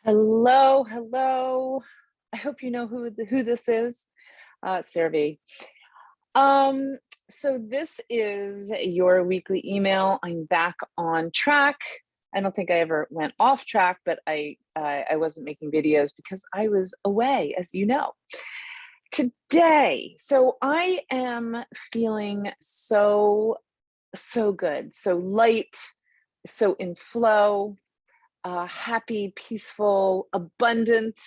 Hello, hello. I hope you know who this is. It's Sarah V. Um, so this is your weekly email. I'm back on track. I don't think I ever went off track, but I wasn't making videos because I was away, as you know. Today, so I am feeling so good, so light, so in flow, happy, peaceful, abundant.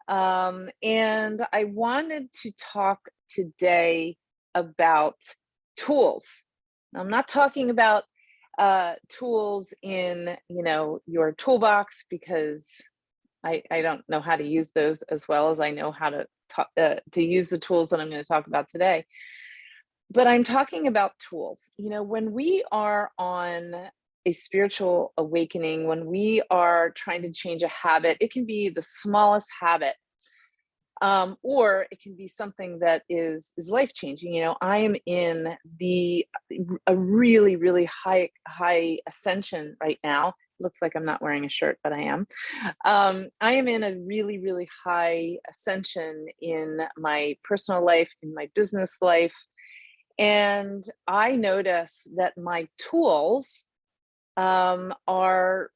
And I wanted to talk today about tools. Now, I'm not talking about tools in your toolbox because I don't know how to use those as well as I know how to use the tools that I'm going to talk about today. But I'm talking about tools. When we are on a spiritual awakening, when we are trying to change a habit, it can be the smallest habit, or it can be something that is life changing. I am in a really high ascension right now. Looks like I'm not wearing a shirt, but I am. I am in a really high ascension in my personal life, in my business life. And I notice that my tools are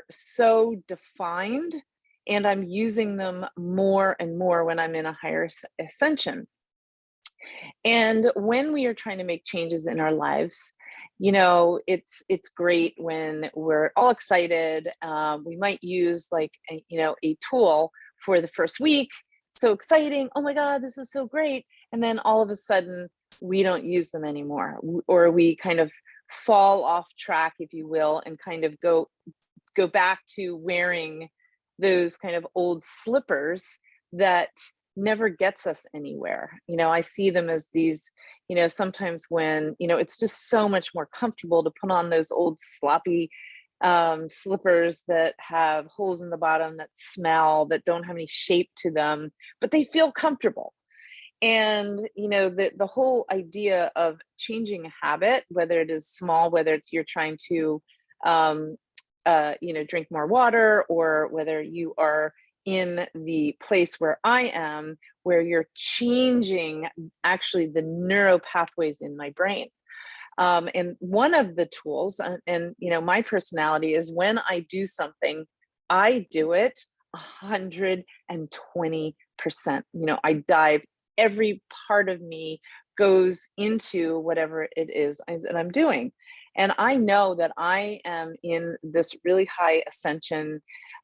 so defined, and I'm using them more and more when I'm in a higher ascension. And when we are trying to make changes in our lives, it's great when we're all excited. We might use like a tool for the first week. So exciting! Oh my God, this is so great! And then all of a sudden, we don't use them anymore, or we kind of fall off track, if you will, and kind of go back to wearing those kind of old slippers that never gets us anywhere. I see them as these, sometimes when, it's just so much more comfortable to put on those old sloppy slippers that have holes in the bottom, that smell, that don't have any shape to them, but they feel comfortable. And the whole idea of changing a habit, whether it is small, whether it's you're trying to drink more water, or whether you are in the place where I am, where you're changing actually the neural pathways in my brain. And one of the tools, and my personality is, when I do something, I do it 120%. I dive, every part of me goes into whatever it is that I'm doing. And I know that I am in this really high ascension,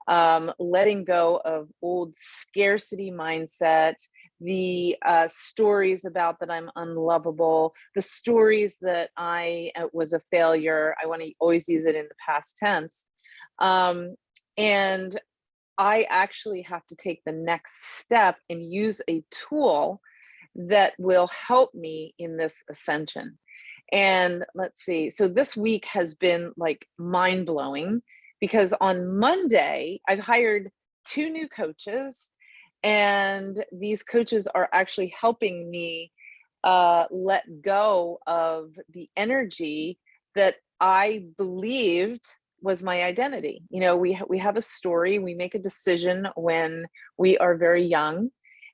letting go of old scarcity mindset, the stories about that I'm unlovable, the stories that I was a failure. I want to always use it in the past tense. And I actually have to take the next step and use a tool that will help me in this ascension. And let's see. So this week has been like mind blowing, because on Monday, I've hired 2 new coaches, and these coaches are actually helping me let go of the energy that I believed was my identity. We have a story, we make a decision when we are very young,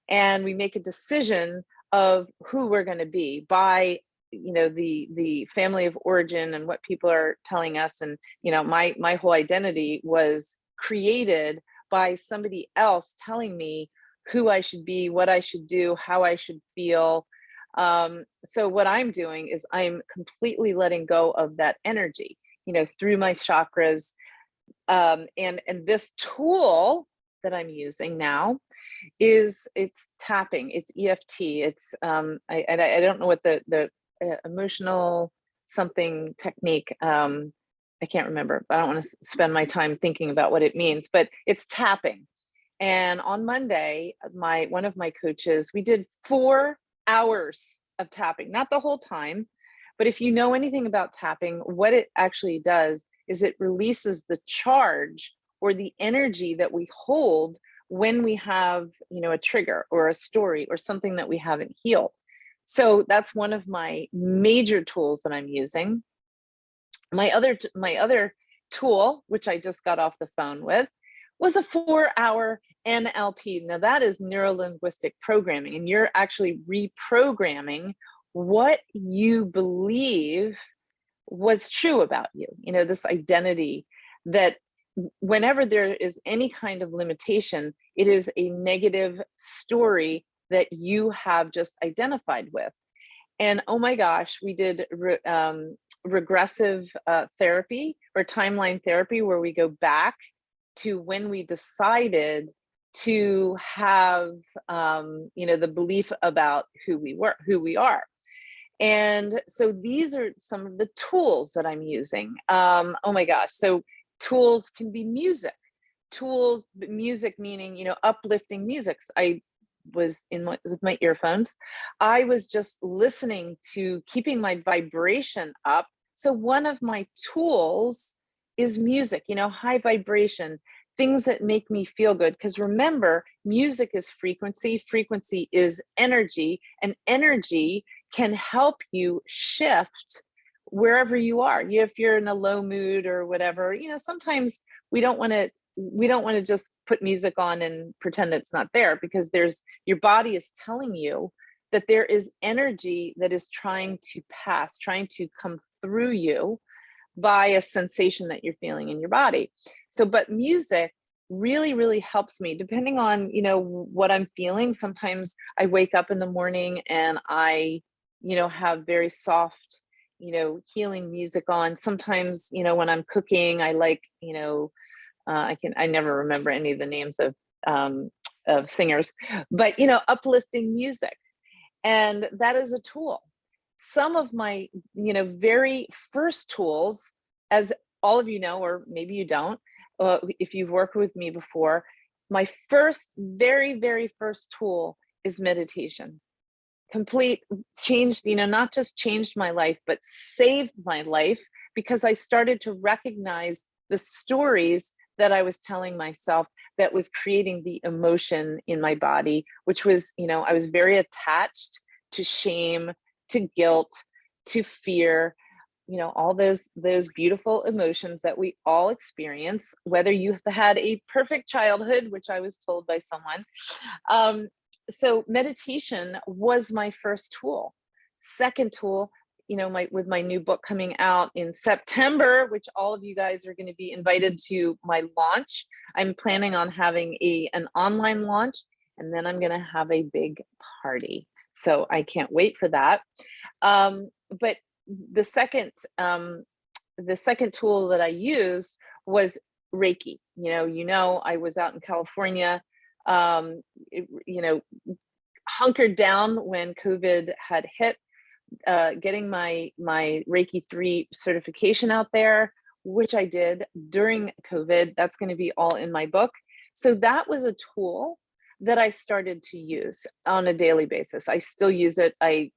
and we make a decision of who we're going to be by the family of origin and what people are telling us. And my whole identity was created by somebody else telling me who I should be, what I should do, how I should feel. So what I'm doing is I'm completely letting go of that energy, through my chakras. And this tool that I'm using now it's tapping, it's EFT, it's I don't know what the emotional something technique, I can't remember, but I don't want to spend my time thinking about what it means, but it's tapping. And on Monday, one of my coaches, we did 4 hours of tapping, not the whole time, but if you know anything about tapping, what it actually does is it releases the charge or the energy that we hold when we have, a trigger or a story or something that we haven't healed. So that's one of my major tools that I'm using. My other tool, which I just got off the phone with, was a 4-hour NLP. Now that is neuro-linguistic programming, and you're actually reprogramming what you believe was true about you. You know, this identity that whenever there is any kind of limitation, it is a negative story that you have just identified with. And oh my gosh, we did regressive therapy or timeline therapy, where we go back to when we decided to have, the belief about who we are. And so these are some of the tools that I'm using. Oh my gosh. So tools can be music. Music meaning, uplifting music. I was with my earphones. I was just listening to keeping my vibration up. So one of my tools is music, high vibration, things that make me feel good. Because remember, music is frequency, frequency is energy, and energy can help you shift wherever you are. If you're in a low mood or whatever, sometimes we don't want to just put music on and pretend it's not there, because your body is telling you that there is energy that is trying to pass, trying to come through you by a sensation that you're feeling in your body. So, but music really, really helps me depending on, what I'm feeling. Sometimes I wake up in the morning and I, have very soft, healing music on. Sometimes, when I'm cooking, I like, I never remember any of the names of singers, but, uplifting music. And that is a tool. Some of my, very first tools, as all of you know, or maybe you don't, if you've worked with me before, my very, very first tool is meditation. Complete changed, not just changed my life, but saved my life, because I started to recognize the stories that I was telling myself that was creating the emotion in my body, which was, I was very attached to shame, to guilt, to fear, all those beautiful emotions that we all experience, whether you've had a perfect childhood, which I was told by someone. So meditation was my first tool. Second tool, with my new book coming out in September, which all of you guys are going to be invited to my launch. I'm planning on having an online launch, and then I'm going to have a big party. So I can't wait for that. But the second tool that I used was Reiki. I was out in California, hunkered down when COVID had hit, getting my Reiki 3 certification out there, which I did during COVID. That's going to be all in my book. So that was a tool that I started to use on a daily basis. I still use it. I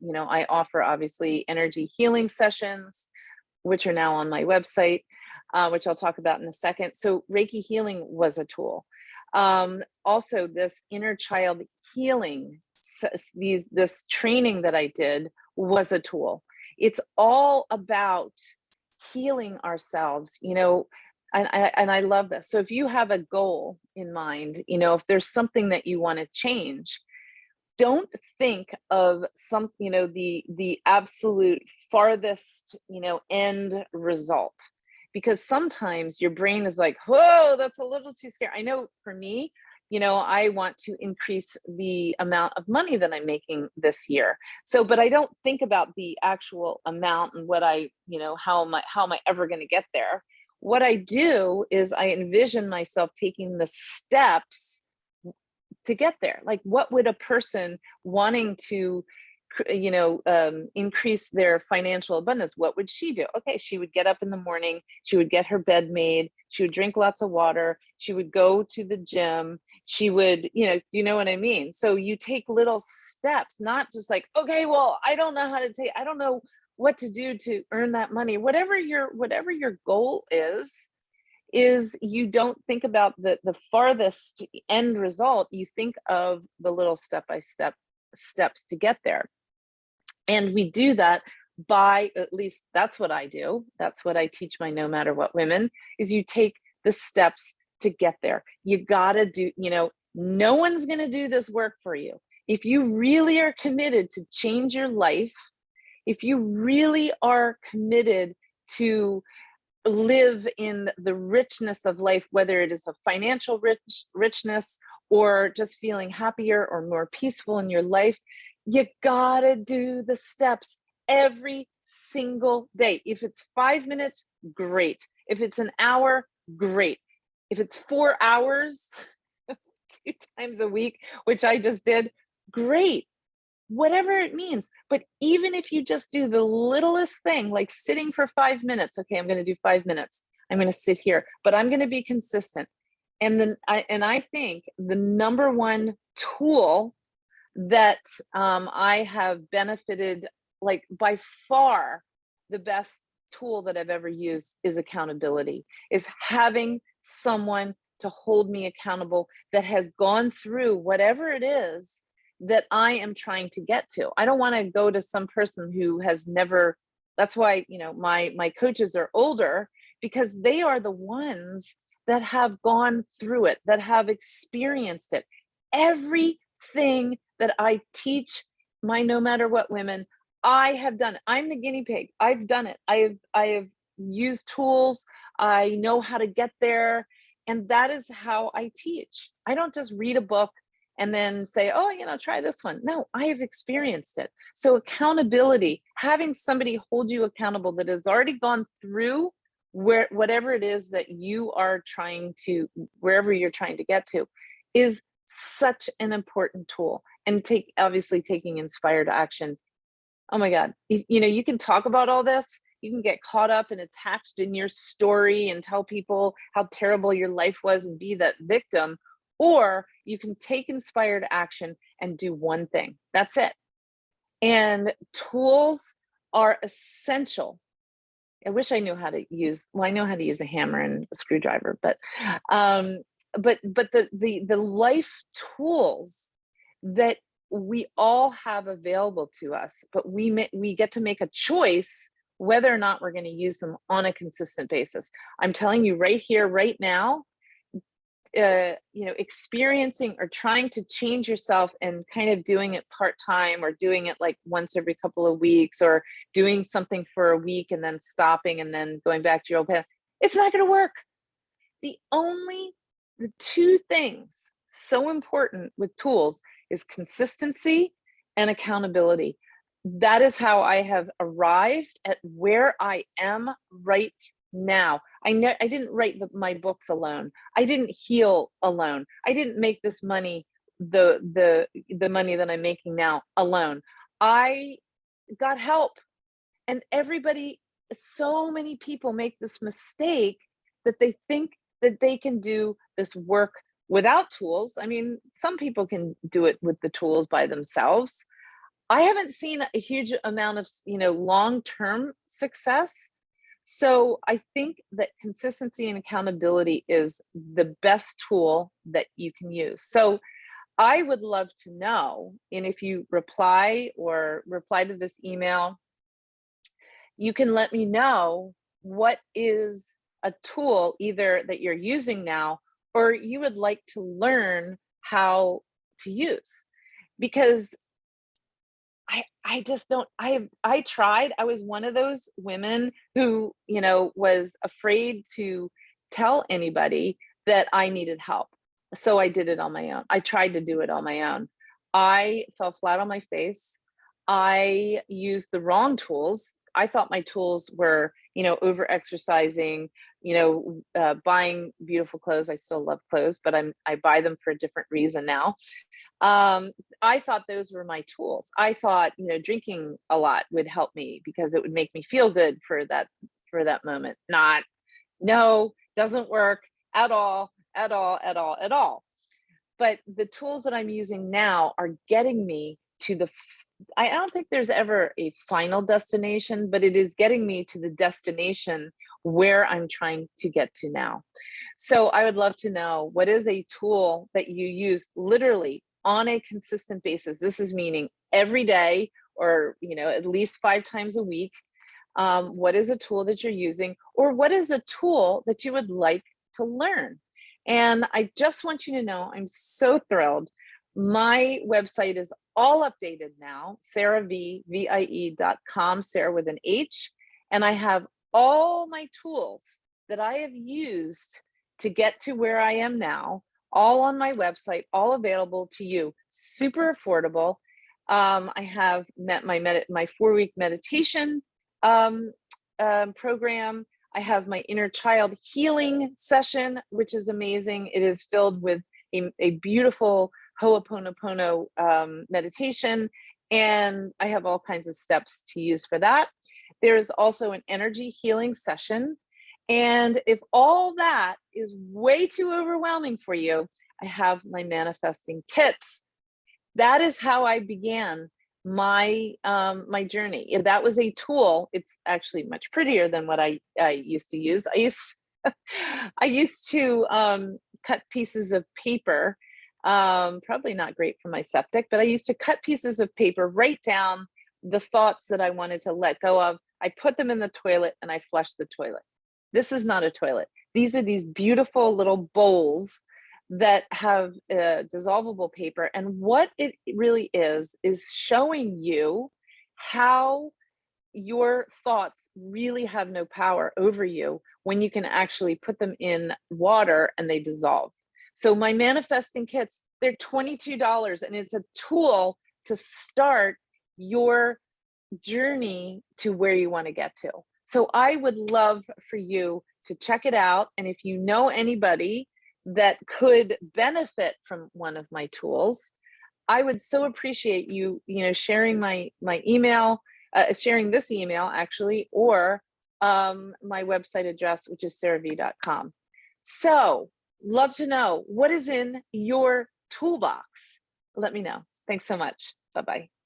offer obviously energy healing sessions, which are now on my website, which I'll talk about in a second. So Reiki healing was a tool. Also, this inner child healing, this training that I did was a tool. It's all about healing ourselves, and I love this. So if you have a goal in mind, if there's something that you want to change, don't think of the absolute farthest, end result, because sometimes your brain is like, whoa, that's a little too scary. I know for me, I want to increase the amount of money that I'm making this year. So, but I don't think about the actual amount and what how am I ever going to get there? What I do is I envision myself taking the steps to get there. Like, what would a person wanting to increase their financial abundance, what would she do? Okay, she would get up in the morning, she would get her bed made, she would drink lots of water, she would go to the gym, she would, you know what I mean? So you take little steps, not just like, okay, well, I don't know what to do to earn that money. Whatever your goal is you don't think about the farthest end result. You think of the little step-by-step steps to get there. And we do that by, at least that's what I do. That's what I teach my no matter what women, is you take the steps to get there. You gotta do, no one's gonna do this work for you. If you really are committed to change your life, if you really are committed to live in the richness of life, whether it is a financial richness or just feeling happier or more peaceful in your life, you gotta do the steps every single day. If it's 5 minutes, great. If it's an hour, great. If it's 4 hours, 2 times a week, which I just did, great. Whatever it means. But even if you just do the littlest thing, like sitting for 5 minutes, okay, I'm going to do 5 minutes. I'm going to sit here, but I'm going to be consistent. And then I think the number one tool that I have benefited, like by far the best tool that I've ever used, is accountability, is having someone to hold me accountable that has gone through whatever it is that I am trying to get to. I don't want to go to some person who has never, that's why, my coaches are older, because they are the ones that have gone through it, that have experienced it. Everything that I teach my no matter what women, I have done it. I'm the guinea pig. I've done it. I have used tools. I know how to get there. And that is how I teach. I don't just read a book and then say, oh, try this one. No, I have experienced it. So accountability, having somebody hold you accountable that has already gone through whatever it is that you are trying to, wherever you're trying to get to, is such an important tool. And obviously taking inspired action. Oh my God, you can talk about all this. You can get caught up and attached in your story and tell people how terrible your life was and be that victim. Or you can take inspired action and do one thing. That's it. And tools are essential. I wish I knew how to use, well, I know how to use a hammer and a screwdriver, but the life tools that we all have available to us, but we get to make a choice whether or not we're going to use them on a consistent basis. I'm telling you right here, right now, experiencing or trying to change yourself and kind of doing it part-time, or doing it like once every couple of weeks, or doing something for a week and then stopping and then going back to your old path, it's not going to work. The two things so important with tools is consistency and accountability. That is how I have arrived at where I am right now. I didn't write my books alone. I didn't heal alone. I didn't make this money, the money that I'm making now, alone. I got help. And so many people make this mistake that they think that they can do this work without tools. I mean, some people can do it with the tools by themselves. I haven't seen a huge amount of, long-term success. So I think that consistency and accountability is the best tool that you can use. So I would love to know, and if you reply to this email, you can let me know what is a tool either that you're using now or you would like to learn how to use. Because I just don't, I tried. I was one of those women who, was afraid to tell anybody that I needed help. So I did it on my own. I tried to do it on my own. I fell flat on my face. I used the wrong tools. I thought my tools were, over exercising, buying beautiful clothes. I still love clothes, but I buy them for a different reason now. I thought those were my tools. I thought, drinking a lot would help me because it would make me feel good for that moment. No, doesn't work at all. But the tools that I'm using now are getting me to I don't think there's ever a final destination, but it is getting me to the destination where I'm trying to get to now. So I would love to know, what is a tool that you use literally on a consistent basis? This is meaning every day, or, at least 5 times a week. What is a tool that you're using, or what is a tool that you would like to learn? And I just want you to know, I'm so thrilled. My website is all updated now, sarahvie.com, Sarah with an H. And I have all my tools that I have used to get to where I am now, all on my website, all available to you, super affordable. I have my 4-week meditation program. I have my inner child healing session, which is amazing. It is filled with a beautiful Ho'oponopono meditation, and I have all kinds of steps to use for that. There's also an energy healing session. And if all that is way too overwhelming for you, I have my manifesting kits. That is how I began my my journey. That was a tool. It's actually much prettier than what I used to use. I used to cut pieces of paper. Probably not great for my septic, but I used to cut pieces of paper, write down the thoughts that I wanted to let go of. I put them in the toilet and I flushed the toilet. This is not a toilet. These are these beautiful little bowls that have dissolvable paper. And what it really is showing you how your thoughts really have no power over you when you can actually put them in water and they dissolve. So my manifesting kits, they're $22, and it's a tool to start your journey to where you want to get to. So I would love for you to check it out. And if you know anybody that could benefit from one of my tools, I would so appreciate you, sharing my email, sharing this email actually, or my website address, which is sarahv.com. So love to know what is in your toolbox. Let me know. Thanks so much. Bye-bye.